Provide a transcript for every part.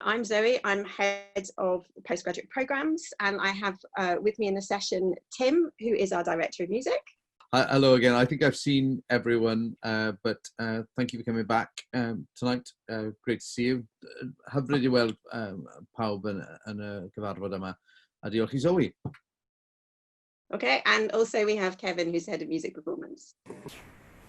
I'm Zoe. I'm head of postgraduate programs, and I have with me in the session Tim, who is our director of music. Hello again. I think I've seen everyone, but thank you for coming back tonight. Great to see you. Hyfryd i weld pawb yn y gyfarfod yma. A diolch i Zoe. Okay, and also we have Kevin, who's head of music performance.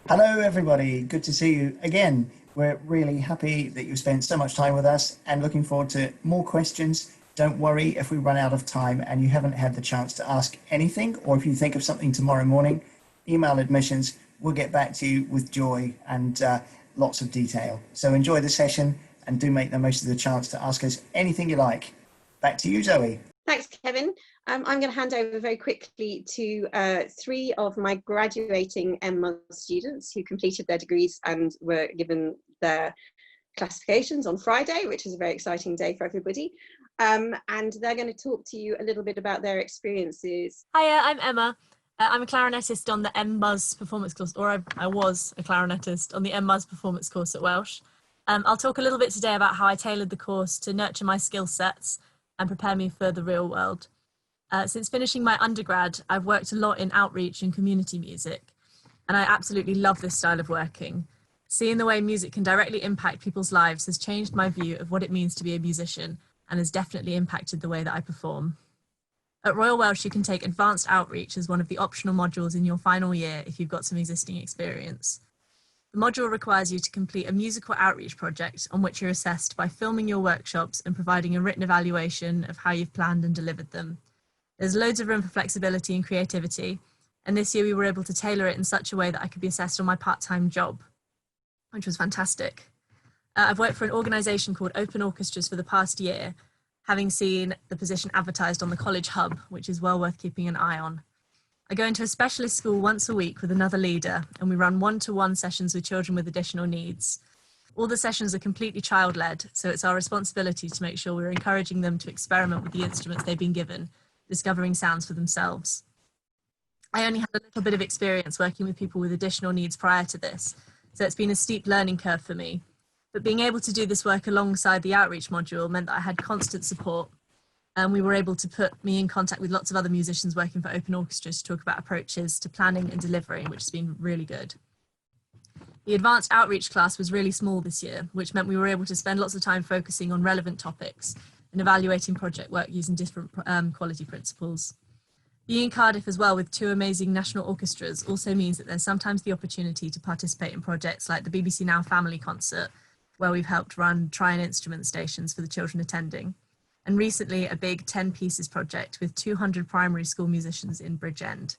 Hello everybody, good to see you again. We're really happy that you spent so much time with us and looking forward to more questions. Don't worry if we run out of time and you haven't had the chance to ask anything, or if you think of something tomorrow morning, email admissions. We'll get back to you with joy and lots of detail. So enjoy the session and do make the most of the chance to ask us anything you like. Back to you, Zoe. Thanks, Kevin. I'm going to hand over very quickly to three of my graduating MMUS students who completed their degrees and were given their classifications on Friday, which is a very exciting day for everybody. And they're going to talk to you a little bit about their experiences. Hiya, I'm Emma. I'm a clarinetist on the MMUS performance course, or I was a clarinetist on the MMUS performance course at Welsh. I'll talk a little bit today about how I tailored the course to nurture my skill sets and prepare me for the real world. Since finishing my undergrad, I've worked a lot in outreach and community music, and I absolutely love this style of working. Seeing the way music can directly impact people's lives has changed my view of what it means to be a musician and has definitely impacted the way that I perform. At Royal Welsh, you can take advanced outreach as one of the optional modules in your final year if you've got some existing experience. The module requires you to complete a musical outreach project on which you're assessed by filming your workshops and providing a written evaluation of how you've planned and delivered them. There's loads of room for flexibility and creativity, and this year we were able to tailor it in such a way that I could be assessed on my part-time job, which was fantastic. I've worked for an organisation called Open Orchestras for the past year, having seen the position advertised on the College Hub, which is well worth keeping an eye on. I go into a specialist school once a week with another leader, and we run one-to-one sessions with children with additional needs. All the sessions are completely child-led, so it's our responsibility to make sure we're encouraging them to experiment with the instruments they've been given, discovering sounds for themselves. I only had a little bit of experience working with people with additional needs prior to this, so it's been a steep learning curve for me. But being able to do this work alongside the outreach module meant that I had constant support, and we were able to put me in contact with lots of other musicians working for Open Orchestras to talk about approaches to planning and delivering, which has been really good. The advanced outreach class was really small this year, which meant we were able to spend lots of time focusing on relevant topics and evaluating project work using different quality principles. Being in Cardiff as well with two amazing national orchestras also means that there's sometimes the opportunity to participate in projects like the BBC Now Family Concert, where we've helped run try-and instrument stations for the children attending, and recently a big 10 pieces project with 200 primary school musicians in Bridgend.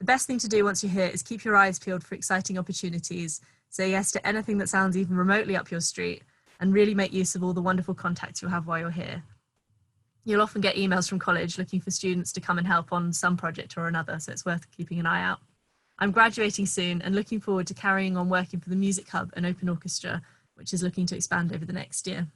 The best thing to do once you're here is keep your eyes peeled for exciting opportunities, say yes to anything that sounds even remotely up your street, and really make use of all the wonderful contacts you'll have while you're here. You'll often get emails from college looking for students to come and help on some project or another, so it's worth keeping an eye out. I'm graduating soon and looking forward to carrying on working for the Music Hub and Open Orchestra, which is looking to expand over the next year.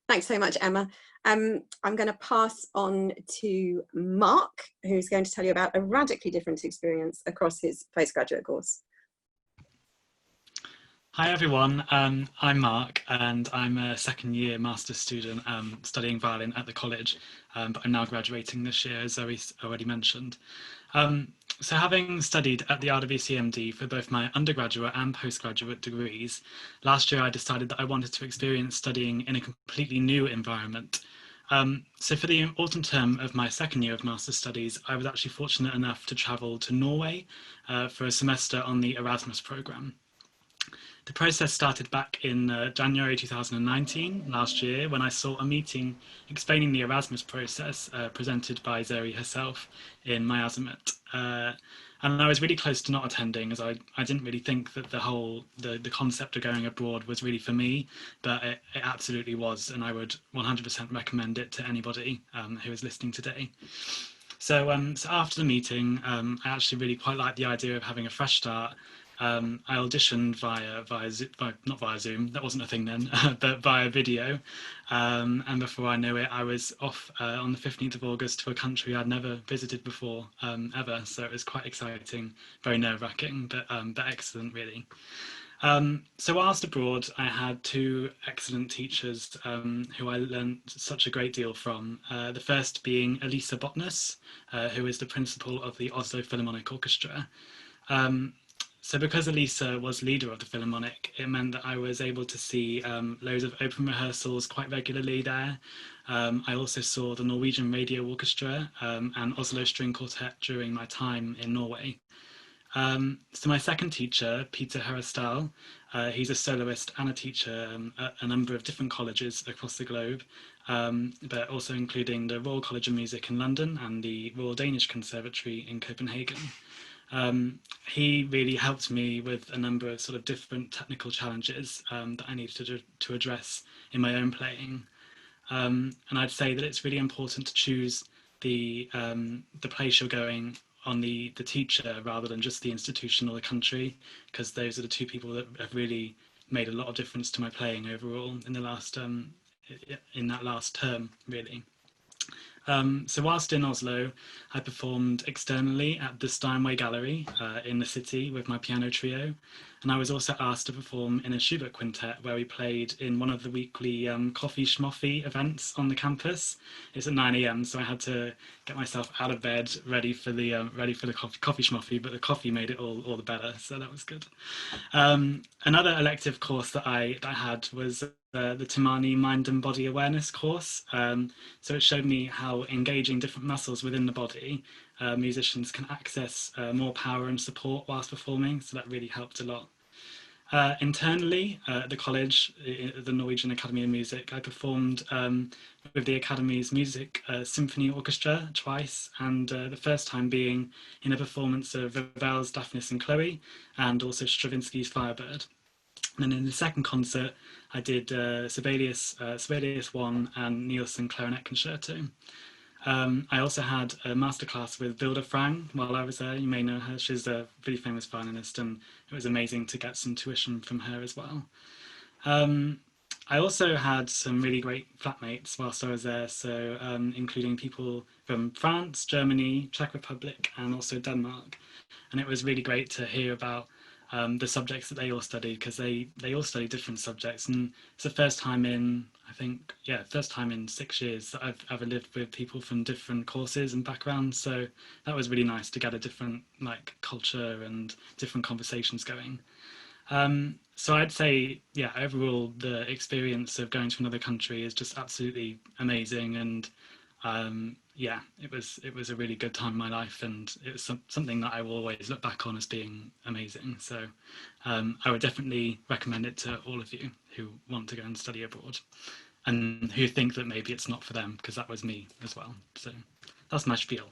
Thanks so much, Emma. I'm going to pass on to Mark, who's going to tell you about a radically different experience across his postgraduate course. Hi everyone, I'm Mark and I'm a second year master's student studying violin at the college, but I'm now graduating this year, as Zoe's already mentioned. So having studied at the RWCMD for both my undergraduate and postgraduate degrees, last year I decided that I wanted to experience studying in a completely new environment. So for the autumn term of my second year of master's studies, I was actually fortunate enough to travel to Norway for a semester on the Erasmus programme. The process started back in January 2019, last year, when I saw a meeting explaining the Erasmus process presented by Zoe herself in my Azimuth. And I was really close to not attending, as I didn't really think that the concept of going abroad was really for me, but it absolutely was, and I would 100% recommend it to anybody who is listening today. So after the meeting, I actually really quite liked the idea of having a fresh start I auditioned not via Zoom, that wasn't a thing then, but via video. And before I knew it, I was off on the 15th of August to a country I'd never visited before, ever. So it was quite exciting, very nerve-wracking, but excellent, really. So whilst abroad, I had two excellent teachers who I learned such a great deal from. The first being Elisa Botness, who is the principal of the Oslo Philharmonic Orchestra. So because Elisa was leader of the Philharmonic, it meant that I was able to see loads of open rehearsals quite regularly there. I also saw the Norwegian Radio Orchestra and Oslo String Quartet during my time in Norway. So my second teacher, Peter Harristal, he's a soloist and a teacher at a number of different colleges across the globe, but also including the Royal College of Music in London and the Royal Danish Conservatory in Copenhagen. He really helped me with a number of sort of different technical challenges that I needed to address in my own playing. And I'd say that it's really important to choose the place you're going on the teacher rather than just the institution or the country, because those are the two people that have really made a lot of difference to my playing overall in the last in that last term, really. So whilst in Oslo, I performed externally at the Steinway Gallery in the city with my piano trio. And I was also asked to perform in a Schubert quintet where we played in one of the weekly coffee schmoffy events on the campus. It's at 9 a.m, so I had to get myself out of bed ready for the coffee schmoffy, but the coffee made it all the better, so that was good. Another elective course that I had was the Timani Mind and Body Awareness course. So it showed me how engaging different muscles within the body, musicians can access more power and support whilst performing, so that really helped a lot. Internally at the college, the Norwegian Academy of Music, I performed with the Academy's Music Symphony Orchestra twice, and the first time being in a performance of Ravel's Daphnis and Chloe, and also Stravinsky's Firebird. And in the second concert, I did Sibelius 1 and Nielsen Clarinet Concerto. I also had a masterclass with Vilda Frang while I was there. You may know her. She's a really famous violinist, and it was amazing to get some tuition from her as well. I also had some really great flatmates whilst I was there, so including people from France, Germany, Czech Republic, and also Denmark. And it was really great to hear about the subjects that they all studied, because they all studied different subjects, and it's the first time in, I think, first time in 6 years that I've ever lived with people from different courses and backgrounds, so that was really nice to get a different culture and different conversations going. So I'd say, overall the experience of going to another country is just absolutely amazing, and it was a really good time in my life, and it was something that I will always look back on as being amazing. So I would definitely recommend it to all of you who want to go and study abroad and who think that maybe it's not for them, because that was me as well. So that's my spiel.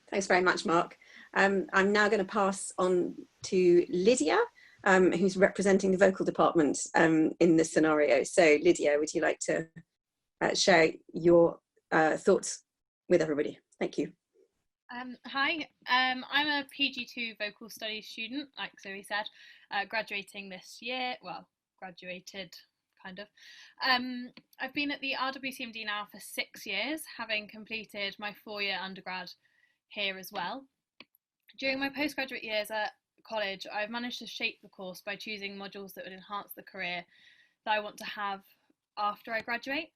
Thanks very much, Mark. I'm now going to pass on to Lydia, who's representing the vocal department in this scenario. So Lydia, would you like to share your thoughts with everybody? Thank you. Hi, I'm a PG2 vocal studies student, like Zoe said, graduating this year. Well, graduated, kind of. I've been at the RWCMD now for 6 years, having completed my 4-year undergrad here as well. During my postgraduate years at college, I've managed to shape the course by choosing modules that would enhance the career that I want to have after I graduate.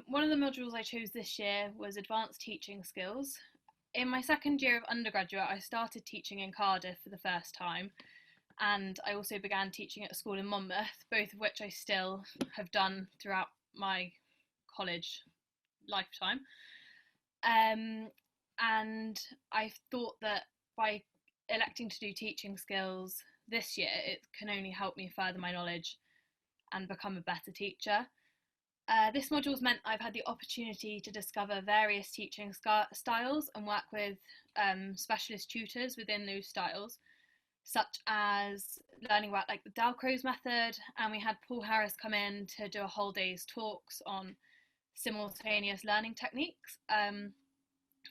One of the modules I chose this year was Advanced Teaching Skills. In my second year of undergraduate, I started teaching in Cardiff for the first time, and I also began teaching at a school in Monmouth, both of which I still have done throughout my college lifetime. And I thought that by electing to do teaching skills this year, it can only help me further my knowledge and become a better teacher. This module's meant I've had the opportunity to discover various teaching styles and work with specialist tutors within those styles, such as learning about the Dalcroze method, and we had Paul Harris come in to do a whole day's talks on simultaneous learning techniques.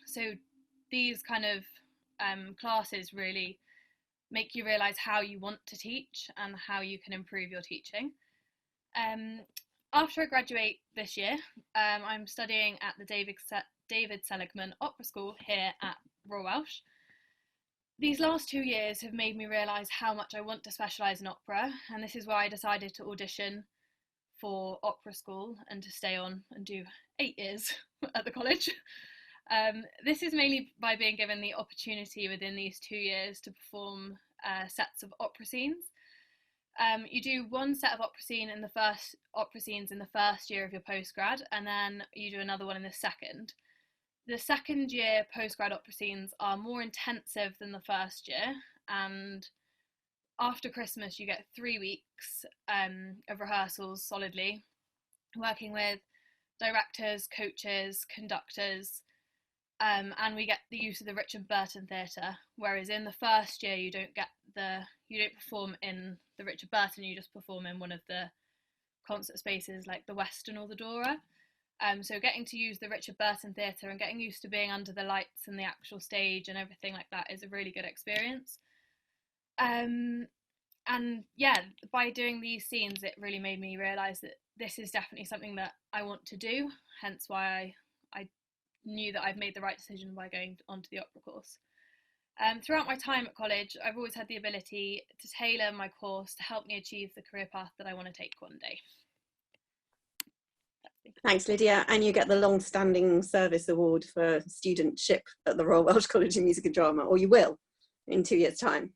So these kind of classes really make you realise how you want to teach and how you can improve your teaching. After I graduate this year, I'm studying at the David Seligman Opera School here at Royal Welsh. These last 2 years have made me realise how much I want to specialise in opera, and this is why I decided to audition for opera school and to stay on and do 8 years at the college. This is mainly by being given the opportunity within these 2 years to perform sets of opera scenes. You do one set of opera scenes in the first year of your postgrad, and then you do another one in the second. The second year postgrad opera scenes are more intensive than the first year, and after Christmas you get 3 weeks of rehearsals solidly, working with directors, coaches, conductors, and we get the use of the Richard Burton Theatre, whereas in the first year you don't perform in the Richard Burton, you just perform in one of the concert spaces like the Western or the Dora. So getting to use the Richard Burton Theatre and getting used to being under the lights and the actual stage and everything like that is a really good experience. And yeah, by doing these scenes, it really made me realise that this is definitely something that I want to do, hence why I knew that I've made the right decision by going onto the opera course. Throughout my time at college, I've always had the ability to tailor my course to help me achieve the career path that I want to take one day. Thanks, Lydia. And you get the long-standing service award for studentship at the Royal Welsh College of Music and Drama, or you will in 2 years' time.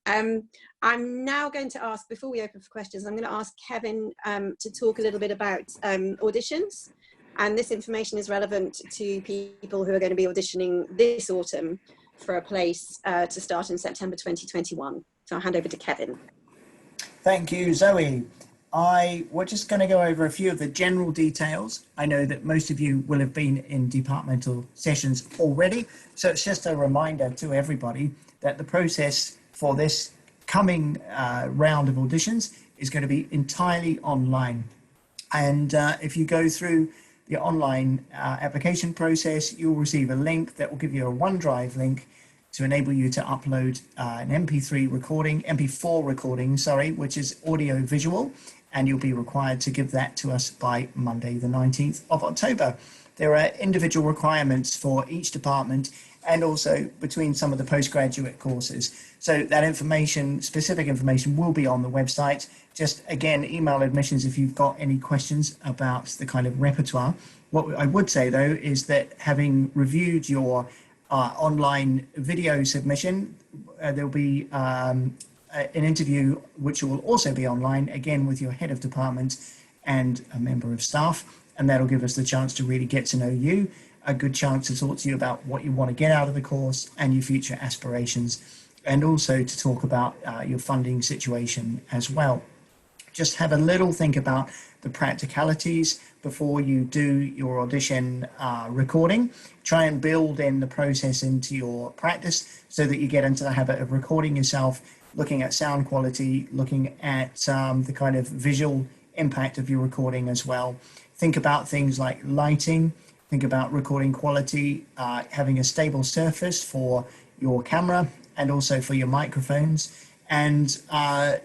I'm now going to ask, before we open for questions, I'm going to ask Kevin to talk a little bit about auditions. And this information is relevant to people who are going to be auditioning this autumn for a place to start in September 2021. So I'll hand over to Kevin. Thank you, Zoe. We're just going to go over a few of the general details. I know that most of you will have been in departmental sessions already, so it's just a reminder to everybody that the process for this coming round of auditions is going to be entirely online. And if you go through the online application process, you'll receive a link that will give you a OneDrive link to enable you to upload an MP4 recording, which is audio visual, and you'll be required to give that to us by Monday, the 19th of October. There are individual requirements for each department and also between some of the postgraduate courses. So that information, specific information, will be on the website. Just again, email admissions if you've got any questions about the kind of repertoire. What I would say though is that having reviewed your online video submission, there'll be an interview which will also be online, again with your head of department and a member of staff, and that'll give us the chance to really get to know you, a good chance to talk to you about what you want to get out of the course and your future aspirations, and also to talk about your funding situation as well. Just have a little think about the practicalities before you do your audition recording. Try and build in the process into your practice so that you get into the habit of recording yourself, looking at sound quality, looking at the kind of visual impact of your recording as well. Think about things like lighting, think about recording quality, having a stable surface for your camera and also for your microphones. And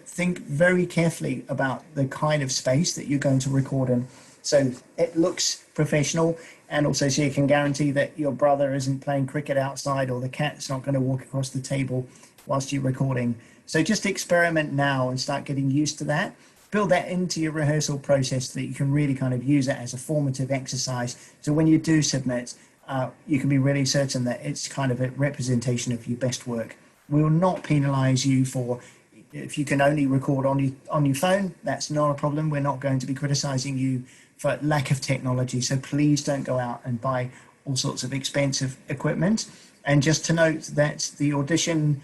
think very carefully about the kind of space that you're going to record in. So it looks professional, and also so you can guarantee that your brother isn't playing cricket outside or the cat's not going to walk across the table whilst you're recording. So just experiment now and start getting used to that. Build that into your rehearsal process so that you can really kind of use it as a formative exercise. So when you do submit, you can be really certain that it's kind of a representation of your best work. We will not penalise you for if you can only record on your phone. That's not a problem. We're not going to be criticising you for lack of technology. So please don't go out and buy all sorts of expensive equipment. And just to note that the audition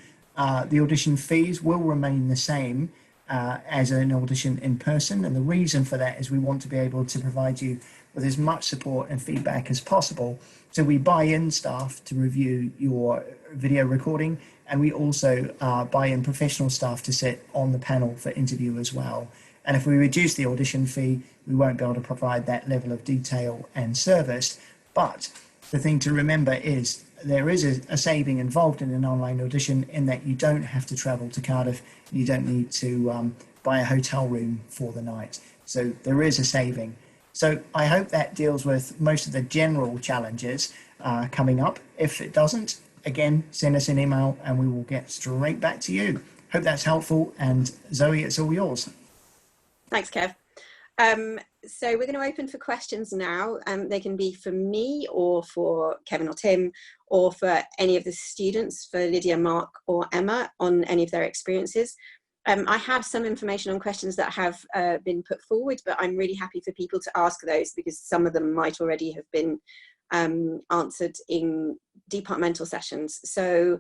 fees will remain the same as an audition in person. And the reason for that is we want to be able to provide you with as much support and feedback as possible. So we buy in staff to review your video recording, and we also buy in professional staff to sit on the panel for interview as well. And if we reduce the audition fee, we won't be able to provide that level of detail and service. But the thing to remember is there is a saving involved in an online audition in that you don't have to travel to Cardiff, and you don't need to buy a hotel room for the night. So there is a saving. So I hope that deals with most of the general challenges coming up. If it doesn't, again, send us an email and we will get straight back to you. Hope that's helpful. And Zoe, it's all yours. Thanks, Kev. So we're going to open for questions now. They can be for me or for Kevin or Tim, or for any of the students, for Lydia, Mark or Emma, on any of their experiences. I have some information on questions that have been put forward, but I'm really happy for people to ask those because some of them might already have been answered in departmental sessions. So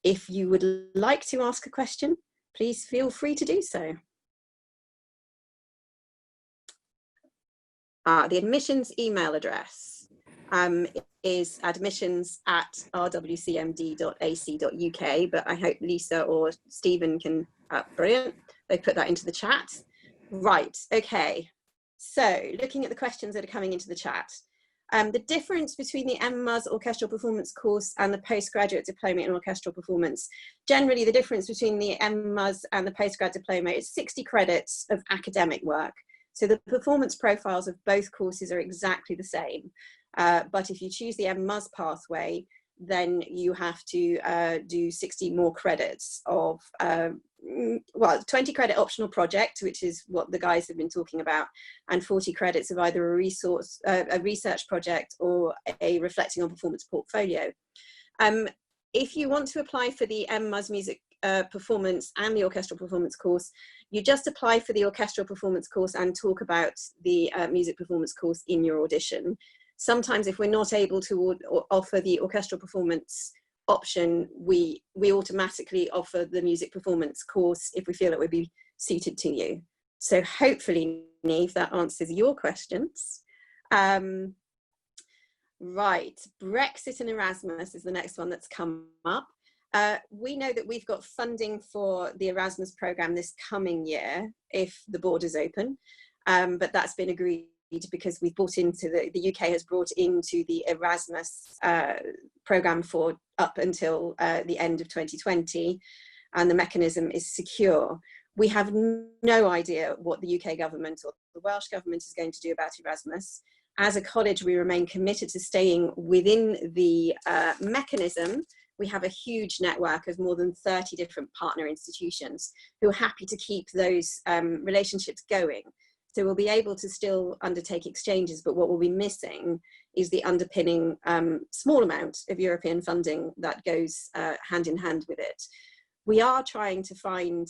if you would like to ask a question, please feel free to do so. The admissions email address is admissions@rwcmd.ac.uk, but I hope Lisa or Stephen can, brilliant, they put that into the chat. Right, okay. So looking at the questions that are coming into the chat, the difference between the MMUS orchestral performance course and the postgraduate diploma in orchestral performance. Generally, the difference between the MMUS and the postgrad diploma is 60 credits of academic work. So the performance profiles of both courses are exactly the same. But if you choose the MMUS pathway, then you have to do 60 more credits of, well, 20 credit optional project, which is what the guys have been talking about, and 40 credits of either a research project or a reflecting on performance portfolio. If you want to apply for the MMUS music performance and the orchestral performance course, you just apply for the orchestral performance course and talk about the music performance course in your audition. Sometimes if we're not able to offer the orchestral performance option, we automatically offer the music performance course if we feel it would be suited to you. So hopefully, Neve, that answers your questions. Right, Brexit and Erasmus is the next one that's come up. We know that we've got funding for the Erasmus programme this coming year if the borders open, but that's been agreed because we've brought into the UK has brought into the Erasmus programme for up until the end of 2020, and the mechanism is secure. We have no idea what the UK government or the Welsh government is going to do about Erasmus. As a college, we remain committed to staying within the mechanism. We have a huge network of more than 30 different partner institutions who are happy to keep those relationships going. So we'll be able to still undertake exchanges, but what we'll be missing is the underpinning small amount of European funding that goes hand in hand with it. We are trying to find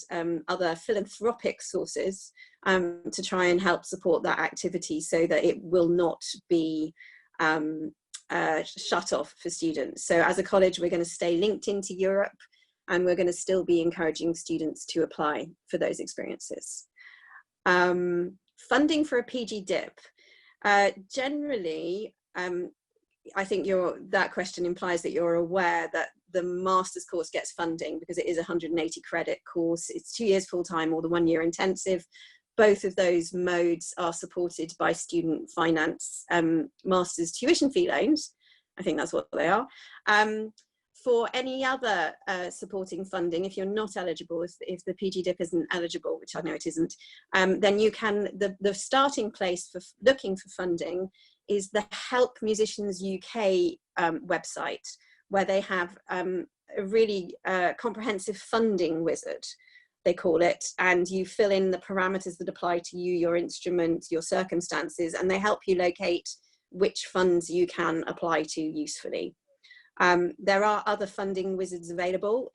other philanthropic sources to try and help support that activity so that it will not be shut off for students. So as a college, we're going to stay linked into Europe, and we're going to still be encouraging students to apply for those experiences. Funding for a PG dip. Generally, I think that question implies that you're aware that the master's course gets funding because it is a 180 credit course. It's 2 years full-time or the 1 year intensive. Both of those modes are supported by student finance master's tuition fee loans. I think that's what they are. For any other supporting funding, if you're not eligible, if the PG dip isn't eligible, which I know it isn't, then you can, the starting place for looking for funding is the Help Musicians UK website, where they have a really comprehensive funding wizard, they call it, and you fill in the parameters that apply to you, your instrument, your circumstances, and they help you locate which funds you can apply to usefully. There are other funding wizards available,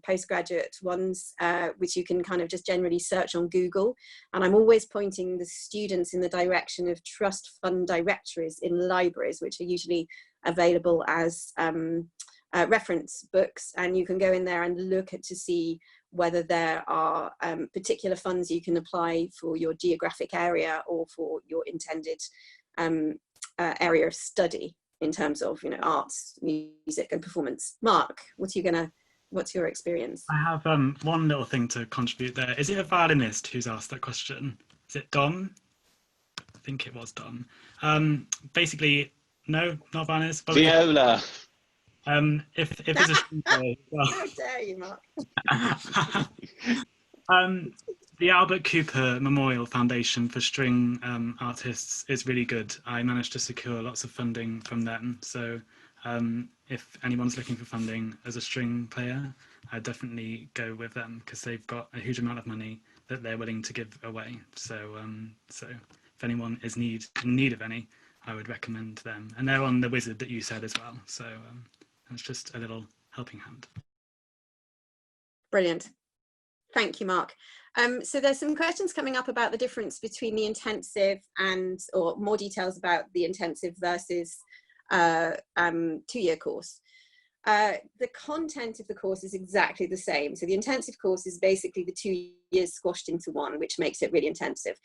postgraduate ones, which you can kind of just generally search on Google. And I'm always pointing the students in the direction of trust fund directories in libraries, which are usually available as reference books. And you can go in there and look to see whether there are particular funds you can apply for your geographic area or for your intended area of study, in terms of, you know, arts, music and performance. Mark, what's your experience? I have one little thing to contribute there. Is it a violinist who's asked that question? Is it Dom? I think it was Dom. Basically, no, not violinist. Viola. If it's a string player, well, How dare you, Mark? The Albert Cooper Memorial Foundation for String Artists is really good. I managed to secure lots of funding from them. So if anyone's looking for funding as a string player, I'd definitely go with them because they've got a huge amount of money that they're willing to give away. So if anyone is in need of any, I would recommend them. And they're on the wizard that you said as well. So it's just a little helping hand. Brilliant. Thank you, Mark. So there's some questions coming up about the difference between the intensive or more details about the intensive versus 2-year course. The content of the course is exactly the same. So the intensive course is basically the 2 years squashed into one, which makes it really intensive,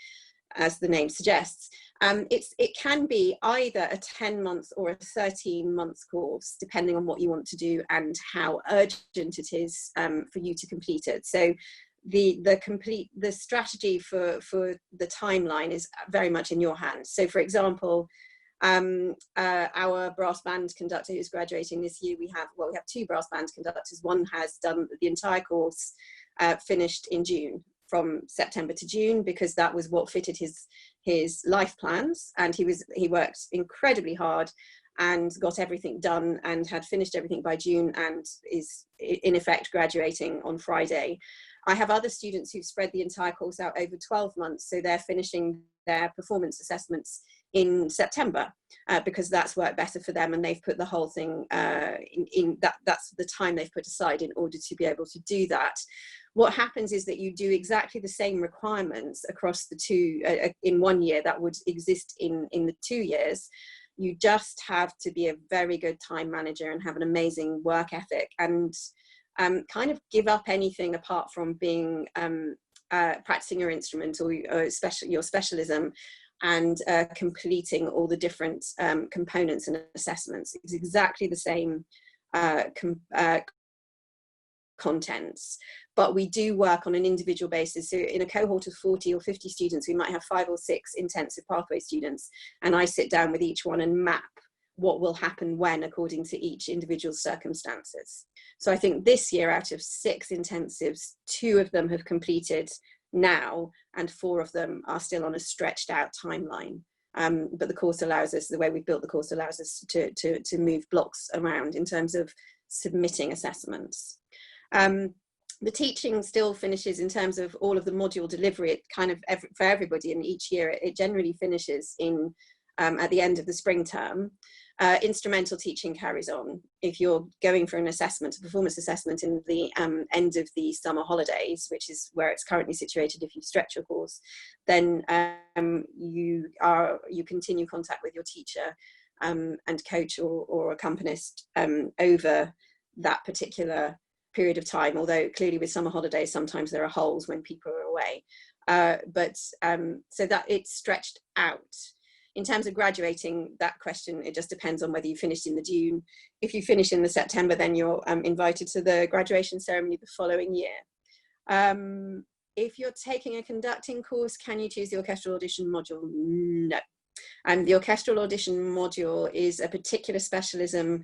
as the name suggests. It can be either a 10-month or a 13-month course, depending on what you want to do and how urgent it is for you to complete it. So the strategy for the timeline is very much in your hands. So for example, our brass band conductor who's graduating this year, we have 2 brass band conductors. One has done the entire course, finished in June, from September to June, because that was what fitted his life plans, and he worked incredibly hard and got everything done and had finished everything by June and is in effect graduating on Friday. I have other students who've spread the entire course out over 12 months, so they're finishing their performance assessments in September because that's worked better for them, and they've put the whole thing that's the time they've put aside in order to be able to do that. What happens is that you do exactly the same requirements across the two in 1 year that would exist in the 2 years. You just have to be a very good time manager and have an amazing work ethic, and kind of give up anything apart from being practicing your instrument or your specialism, and completing all the different components and assessments. It's exactly the same contents, but we do work on an individual basis. So in a cohort of 40 or 50 students, we might have 5 or 6 intensive pathway students, and I sit down with each one and map what will happen when according to each individual circumstances. So I think this year, out of 6 intensives, 2 of them have completed now, and 4 of them are still on a stretched out timeline. But the course allows us, the way we've built the course allows us to move blocks around in terms of submitting assessments. The teaching still finishes in terms of all of the module delivery. It kind of for everybody, and each year it generally finishes in at the end of the spring term. Instrumental teaching carries on. If you're going for an assessment, a performance assessment in the end of the summer holidays, which is where it's currently situated if you stretch your course, then you continue contact with your teacher and coach or accompanist over that particular period of time, although clearly with summer holidays sometimes there are holes when people are away, so that it's stretched out. In terms of graduating, that question, it just depends on whether you finished in the June. If you finish in the September, then you're invited to the graduation ceremony the following year. If you're taking a conducting course, can you choose the orchestral audition module? No. The orchestral audition module is a particular specialism.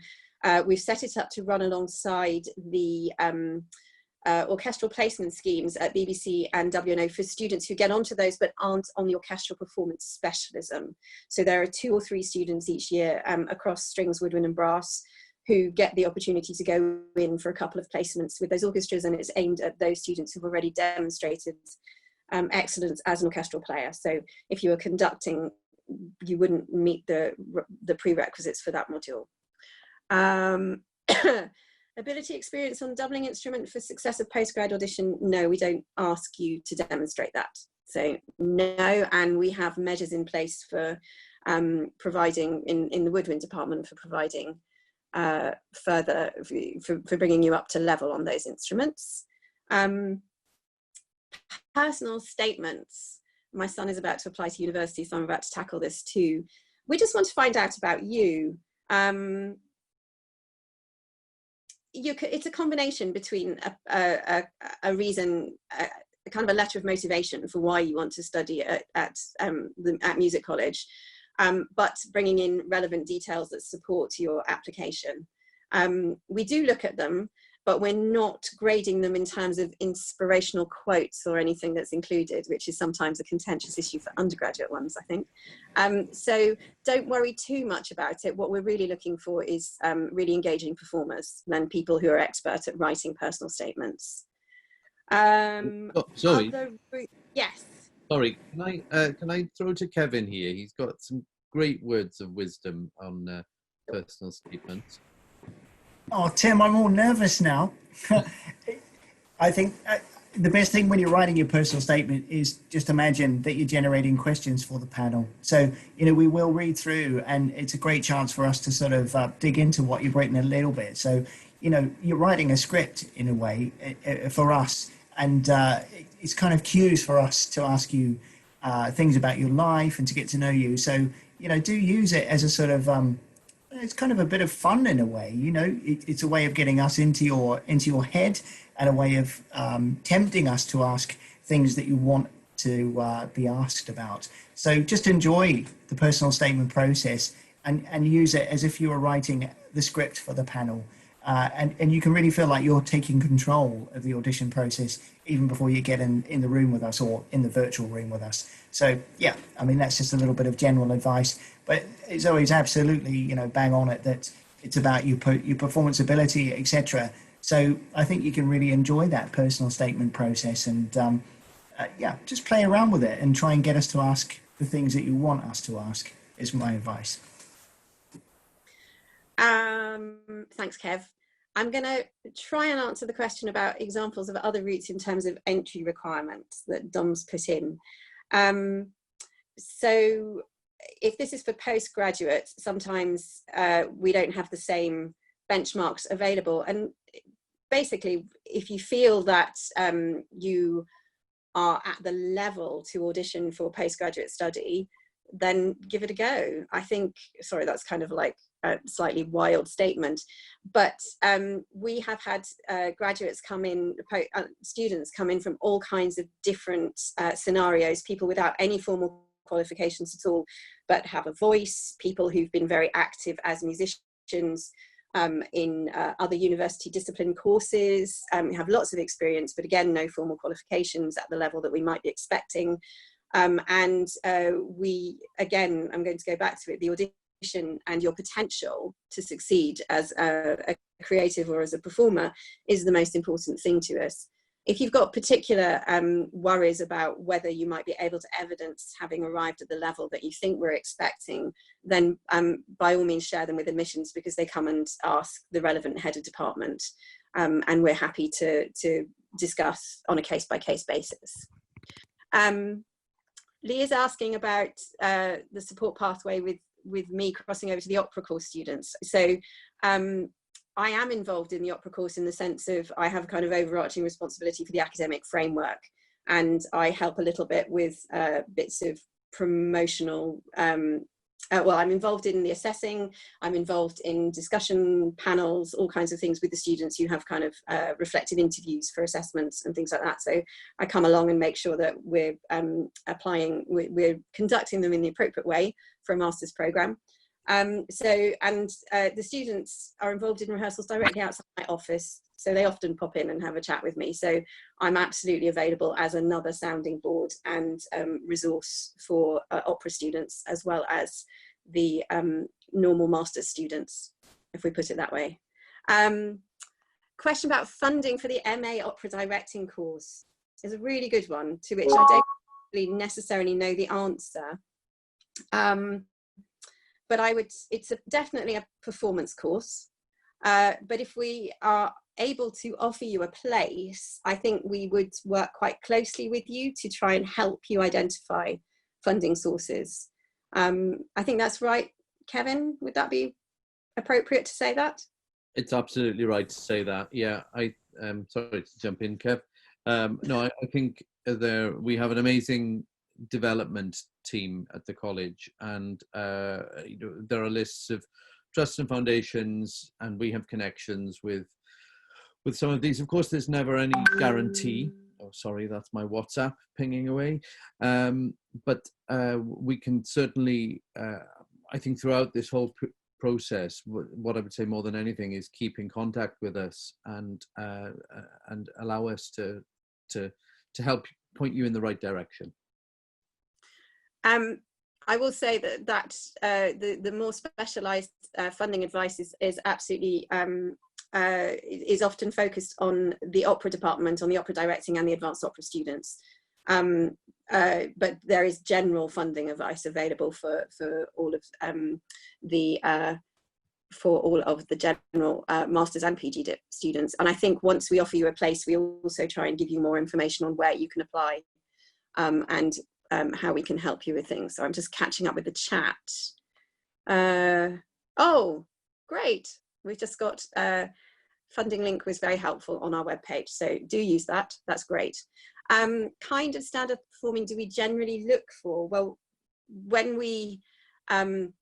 We've set it up to run alongside the orchestral placement schemes at BBC and WNO for students who get onto those but aren't on the orchestral performance specialism. So there are 2 or 3 students each year across strings, woodwind and brass who get the opportunity to go in for a couple of placements with those orchestras, and it's aimed at those students who've already demonstrated excellence as an orchestral player. So if you were conducting, you wouldn't meet the prerequisites for that module. Ability experience on doubling instrument for successive postgrad audition? No, we don't ask you to demonstrate that. So no, and we have measures in place for providing in the woodwind department for providing further for bringing you up to level on those instruments. Personal statements. My son is about to apply to university, so I'm about to tackle this too. We just want to find out about you. It's a combination between a reason, kind of a letter of motivation for why you want to study at music college, but bringing in relevant details that support your application. We do look at them, but we're not grading them in terms of inspirational quotes or anything that's included, which is sometimes a contentious issue for undergraduate ones, I think. So don't worry too much about it. What we're really looking for is really engaging performers and people who are expert at writing personal statements. Sorry. Yes. Sorry, can I throw to Kevin here? He's got some great words of wisdom on personal statements. Oh, Tim, I'm all nervous now. I think the best thing when you're writing your personal statement is just imagine that you're generating questions for the panel. So, we will read through, and it's a great chance for us to sort of dig into what you've written a little bit. So, you're writing a script in a way for us, and it's kind of cues for us to ask you things about your life and to get to know you. So, do use it as a sort of it's kind of a bit of fun in a way. It's a way of getting us into your head, and a way of tempting us to ask things that you want to be asked about. So just enjoy the personal statement process and use it as if you were writing the script for the panel. And you can really feel like you're taking control of the audition process even before you get in the room with us or in the virtual room with us. So yeah, I mean, that's just a little bit of general advice, but it's always absolutely, bang on it that it's about your performance ability, etc. So I think you can really enjoy that personal statement process, and yeah, just play around with it and try and get us to ask the things that you want us to ask is my advice. Thanks, Kev. I'm going to try and answer the question about examples of other routes in terms of entry requirements that Dom's put in. So if this is for postgraduate, sometimes we don't have the same benchmarks available. And basically, if you feel that you are at the level to audition for postgraduate study, then give it a go. I think, sorry, that's kind of like a slightly wild statement, but we have had graduates come in, students come in from all kinds of different scenarios, people without any formal qualifications at all, but have a voice, people who've been very active as musicians in other university discipline courses, have lots of experience, but again, no formal qualifications at the level that we might be expecting. And we, again, I'm going to go back to it, the audition and your potential to succeed as a creative or as a performer is the most important thing to us. If you've got particular worries about whether you might be able to evidence having arrived at the level that you think we're expecting, then by all means share them with admissions, because they come and ask the relevant head of department, and we're happy to discuss on a case-by-case basis. Lee is asking about the support pathway with me crossing over to the opera course students. So I am involved in the opera course in the sense of I have kind of overarching responsibility for the academic framework, and I help a little bit with bits of promotional, well, I'm involved in the assessing, I'm involved in discussion panels, all kinds of things with the students who have kind of reflective interviews for assessments and things like that. So I come along and make sure that we're we're conducting them in the appropriate way for a master's programme. The students are involved in rehearsals directly outside my office, so they often pop in and have a chat with me. So I'm absolutely available as another sounding board and resource for opera students, as well as the normal master's students, if we put it that way. Question about funding for the MA opera directing course is a really good one, to which I don't really necessarily know the answer. But it's definitely a performance course. But if we are able to offer you a place, I think we would work quite closely with you to try and help you identify funding sources. I think that's right, Kevin. Would that be appropriate to say that? It's absolutely right to say that. Yeah, sorry to jump in, Kev. No, I think we have an amazing development team at the college, and there are lists of trusts and foundations, and we have connections with some of these. Of course, there's never any guarantee. Oh, sorry, that's my WhatsApp pinging away. But we can certainly, I think throughout this whole process, what I would say more than anything is keep in contact with us and allow us to help point you in the right direction. I will say that the more specialised funding advice is absolutely is often focused on the opera department, on the opera directing and the advanced opera students. But there is general funding advice available for all of the general masters and PG students. And I think once we offer you a place, we also try and give you more information on where you can apply and how we can help you with things. So I'm just catching up with the chat. Oh, great. We've just got funding link was very helpful on our webpage. So do use that. That's great. Kind of standard performing do we generally look for? Well, when we bring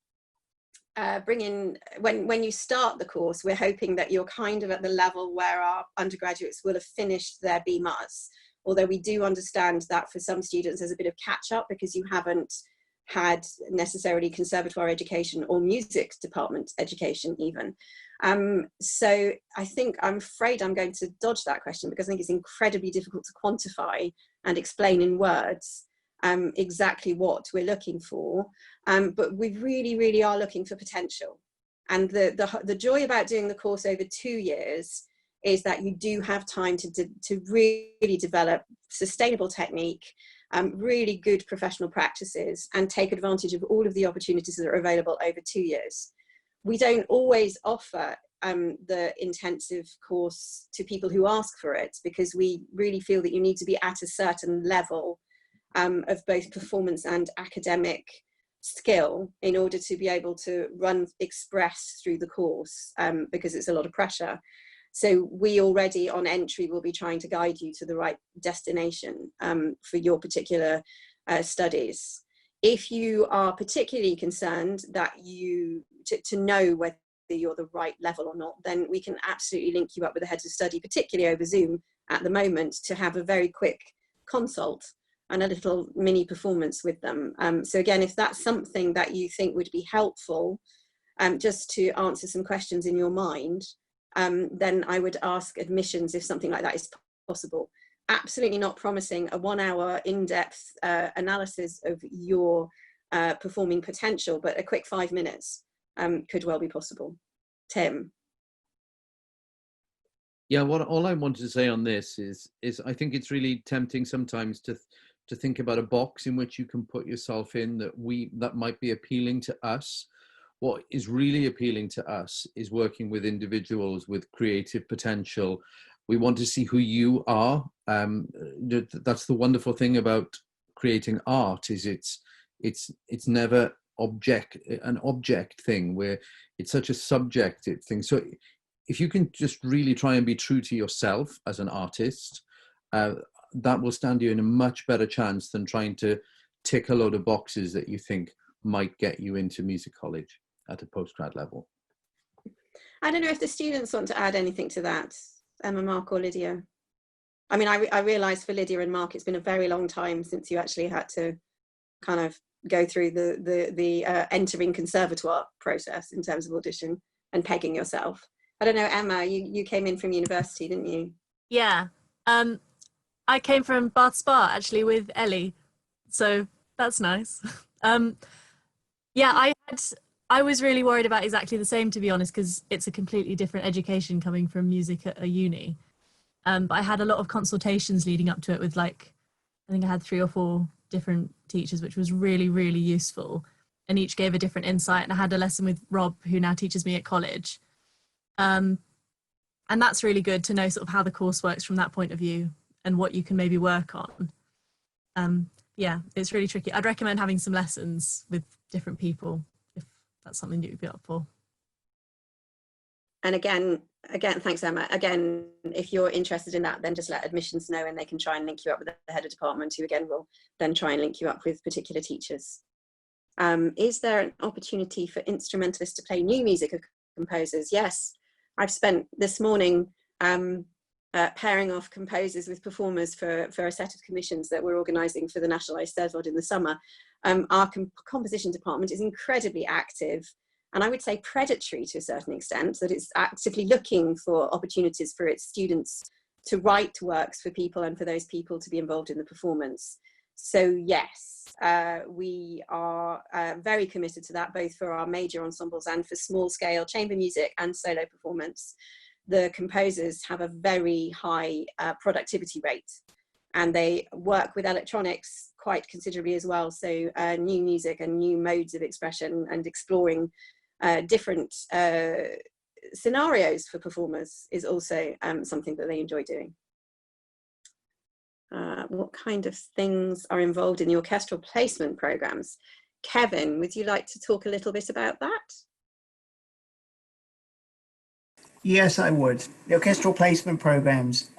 in, when you start the course, we're hoping that you're kind of at the level where our undergraduates will have finished their BMAs. Although we do understand that for some students there's a bit of catch up because you haven't had necessarily conservatoire education or music department education even. So I'm afraid I'm going to dodge that question because I think it's incredibly difficult to quantify and explain in words exactly what we're looking for. But we really are looking for potential. And the joy about doing the course over 2 years is that you do have time to really develop sustainable technique, really good professional practices, and take advantage of all of the opportunities that are available over 2 years. We don't always offer the intensive course to people who ask for it because we really feel that you need to be at a certain level of both performance and academic skill in order to be able to run express through the course because it's a lot of pressure. So we already on entry will be trying to guide you to the right destination for your particular studies. If you are particularly concerned that to know whether you're the right level or not, then we can absolutely link you up with the heads of study, particularly over Zoom at the moment, to have a very quick consult and a little mini performance with them. So again, if that's something that you think would be helpful, just to answer some questions in your mind, then I would ask admissions if something like that is possible. Absolutely not promising a 1 hour in-depth analysis of your performing potential, but a quick 5 minutes could well be possible. Tim. Yeah, all I wanted to say on this is I think it's really tempting sometimes to think about a box in which you can put yourself in that might be appealing to us. What is really appealing to us is working with individuals with creative potential. We want to see who you are. That's the wonderful thing about creating art is it's never an object thing where it's such a subjective thing. So if you can just really try and be true to yourself as an artist, that will stand you in a much better chance than trying to tick a load of boxes that you think might get you into music college at a postgrad level. I don't know if the students want to add anything to that, Emma, Mark or Lydia. I mean, I realise for Lydia and Mark, it's been a very long time since you actually had to kind of go through the entering conservatoire process in terms of audition and pegging yourself. I don't know, Emma, you came in from university, didn't you? Yeah. I came from Bath Spa actually with Ellie, so that's nice. Yeah, I was really worried about exactly the same, to be honest, because it's a completely different education coming from music at a uni. But I had a lot of consultations leading up to it with I think I had 3 or 4 different teachers, which was really, really useful. And each gave a different insight. And I had a lesson with Rob, who now teaches me at college. And that's really good to know sort of how the course works from that point of view and what you can maybe work on. Yeah, it's really tricky. I'd recommend having some lessons with different people if that's something that you'd be up for. And again, thanks, Emma. Again, if you're interested in that, then just let admissions know and they can try and link you up with the head of department, who again will then try and link you up with particular teachers. Is there an opportunity for instrumentalists to play new music of composers? Yes, I've spent this morning pairing off composers with performers for a set of commissions that we're organising for the National Eisteddfod in the summer. Our composition department is incredibly active and I would say predatory to a certain extent, that it's actively looking for opportunities for its students to write works for people and for those people to be involved in the performance. So yes, we are very committed to that, both for our major ensembles and for small scale chamber music and solo performance. The composers have a very high productivity rate, and they work with electronics quite considerably as well. So new music and new modes of expression and exploring different scenarios for performers is also something that they enjoy doing. What kind of things are involved in the orchestral placement programs? Kevin, would you like to talk a little bit about that? Yes, I would. The orchestral placement programs,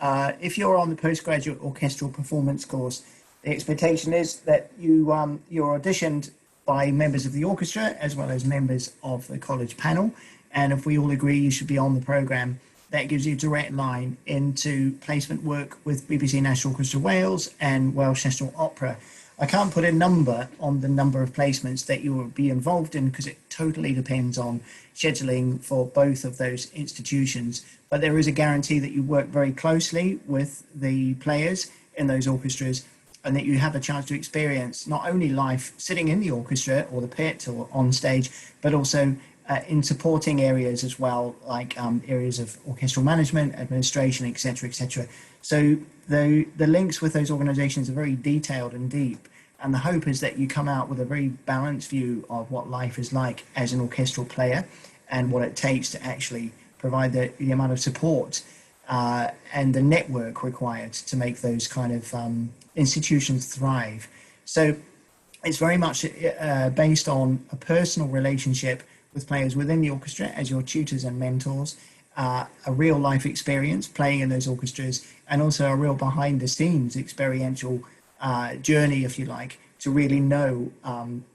if you're on the postgraduate orchestral performance course, the expectation is that you're auditioned by members of the orchestra as well as members of the college panel. And if we all agree you should be on the program, that gives you a direct line into placement work with BBC National Orchestra Wales and Welsh National Opera. I can't put a number on the number of placements that you will be involved in because it totally depends on scheduling for both of those institutions. But there is a guarantee that you work very closely with the players in those orchestras and that you have a chance to experience not only life sitting in the orchestra or the pit or on stage, but also in supporting areas as well, like areas of orchestral management, administration, etc., etc. So the links with those organizations are very detailed and deep. And the hope is that you come out with a very balanced view of what life is like as an orchestral player and what it takes to actually provide the amount of support and the network required to make those kind of institutions thrive. So it's very much based on a personal relationship with players within the orchestra as your tutors and mentors, a real life experience playing in those orchestras, and also a real behind the scenes experiential journey, if you like, to really know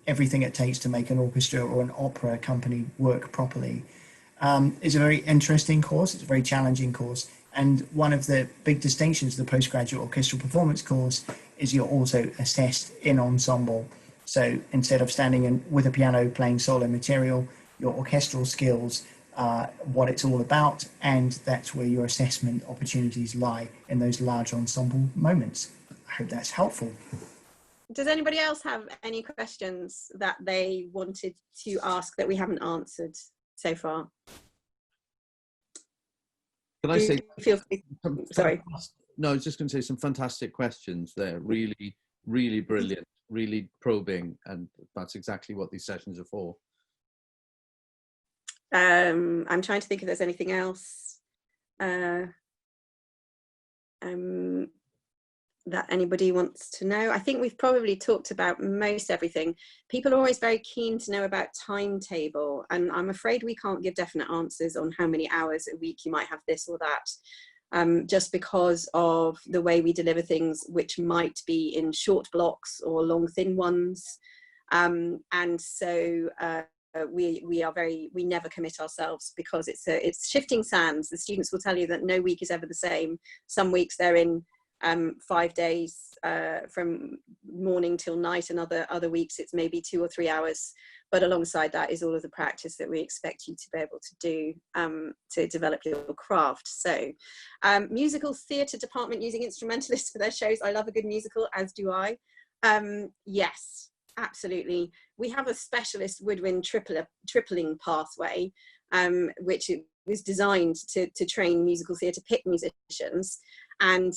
everything it takes to make an orchestra or an opera company work properly. It's a very interesting course, it's a very challenging course, and one of the big distinctions of the postgraduate orchestral performance course is you're also assessed in ensemble. So instead of standing in with a piano playing solo material, your orchestral skills, what it's all about, and that's where your assessment opportunities lie in those large ensemble moments. I hope that's helpful. Does anybody else have any questions that they wanted to ask that we haven't answered so far? Can I say? Feel free. Sorry. No, I was just going to say some fantastic questions there. Really, really brilliant, really probing, and that's exactly what these sessions are for. I'm trying to think if there's anything else that anybody wants to know. I think we've probably talked about most everything. People are always very keen to know about timetable, and I'm afraid we can't give definite answers on how many hours a week you might have this or that, just because of the way we deliver things, which might be in short blocks or long thin ones. And so we never commit ourselves because it's shifting sands. The students will tell you that no week is ever the same. Some weeks they're in 5 days from morning till night, and other weeks it's maybe 2 or 3 hours. But alongside that is all of the practice that we expect you to be able to do to develop your craft. So musical theatre department using instrumentalists for their shows. I love a good musical, as do I. Yes, absolutely. We have a specialist woodwind tripling pathway, which was designed to train musical theatre pit musicians. And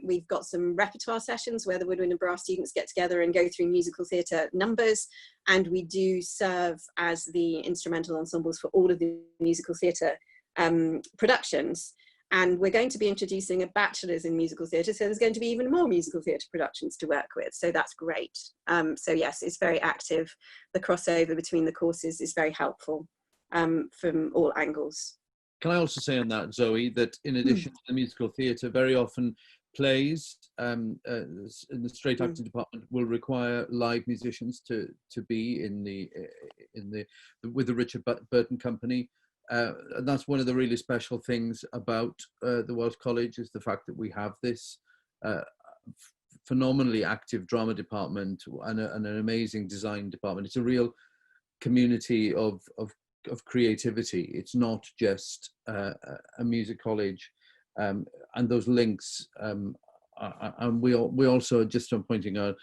we've got some repertoire sessions where the woodwind and brass students get together and go through musical theatre numbers. And we do serve as the instrumental ensembles for all of the musical theatre productions. And we're going to be introducing a bachelor's in musical theatre, so there's going to be even more musical theatre productions to work with. So that's great. So yes, it's very active. The crossover between the courses is very helpful from all angles. Can I also say on that, Zoe, that in addition to the musical theatre, very often plays in the straight acting department will require live musicians to be with the Richard Burton Company. And that's one of the really special things about the Welsh College, is the fact that we have this phenomenally active drama department and an amazing design department. It's a real community of creativity. It's not just a music college, and those links. And we also, just on pointing out,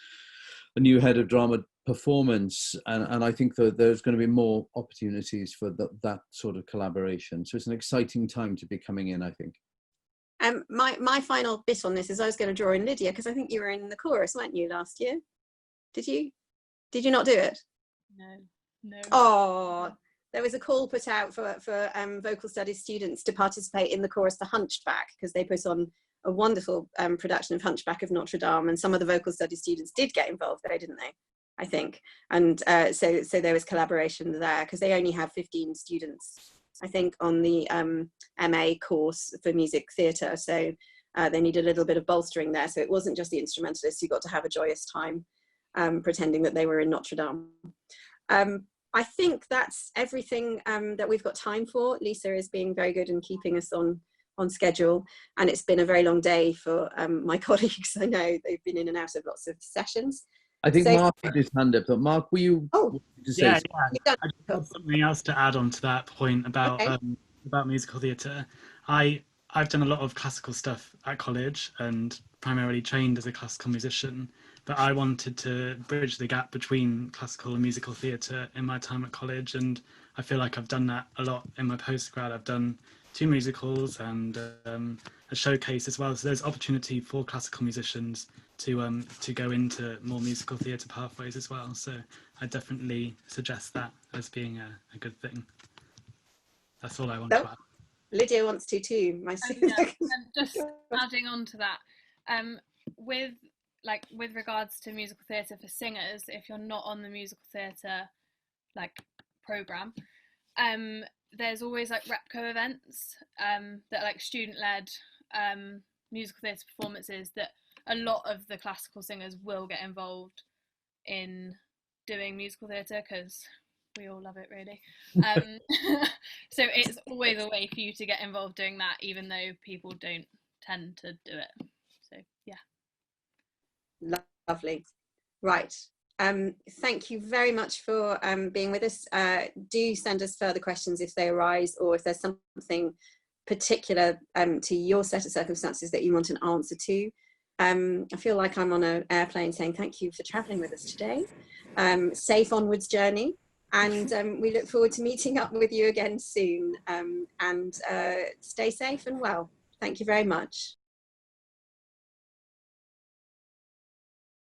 a new head of drama performance, and I think that there's going to be more opportunities for that sort of collaboration. So it's an exciting time to be coming in, I think. My final bit on this is I was going to draw in Lydia, because I think you were in the chorus, weren't you, last year? Did you not do it? No. Oh, there was a call put out for vocal studies students to participate in the chorus The Hunchback, because they put on a wonderful production of Hunchback of Notre Dame, and some of the vocal studies students did get involved there, didn't they? I think. And so there was collaboration there, because they only have 15 students, I think, on the MA course for music theatre. So they need a little bit of bolstering there. So it wasn't just the instrumentalists who got to have a joyous time pretending that they were in Notre Dame. I think that's everything that we've got time for. Lisa is being very good in keeping us on schedule, and it's been a very long day for my colleagues. I know they've been in and out of lots of sessions. I think Mark had his hand up. Mark, were you? Oh, yeah. I just have something else to add on to that point about musical theatre. I've done a lot of classical stuff at college and primarily trained as a classical musician, but I wanted to bridge the gap between classical and musical theatre in my time at college, and I feel like I've done that a lot in my postgrad. I've done 2 musicals and a showcase as well, so there's opportunity for classical musicians to go into more musical theatre pathways as well. So I definitely suggest that as being a good thing. That's all I want to add. Lydia wants to too. Just adding on to that, with regards to musical theatre for singers, if you're not on the musical theatre program, there's always repco events that are student-led musical theatre performances that a lot of the classical singers will get involved in doing musical theatre, because we all love it, really. So it's always a way for you to get involved doing that, even though people don't tend to do it. So yeah. Lovely. Right. Thank you very much for being with us. Do send us further questions if they arise, or if there's something particular to your set of circumstances that you want an answer to. I feel like I'm on an airplane saying thank you for travelling with us today. Safe onwards journey, and we look forward to meeting up with you again soon. And stay safe and well. Thank you very much.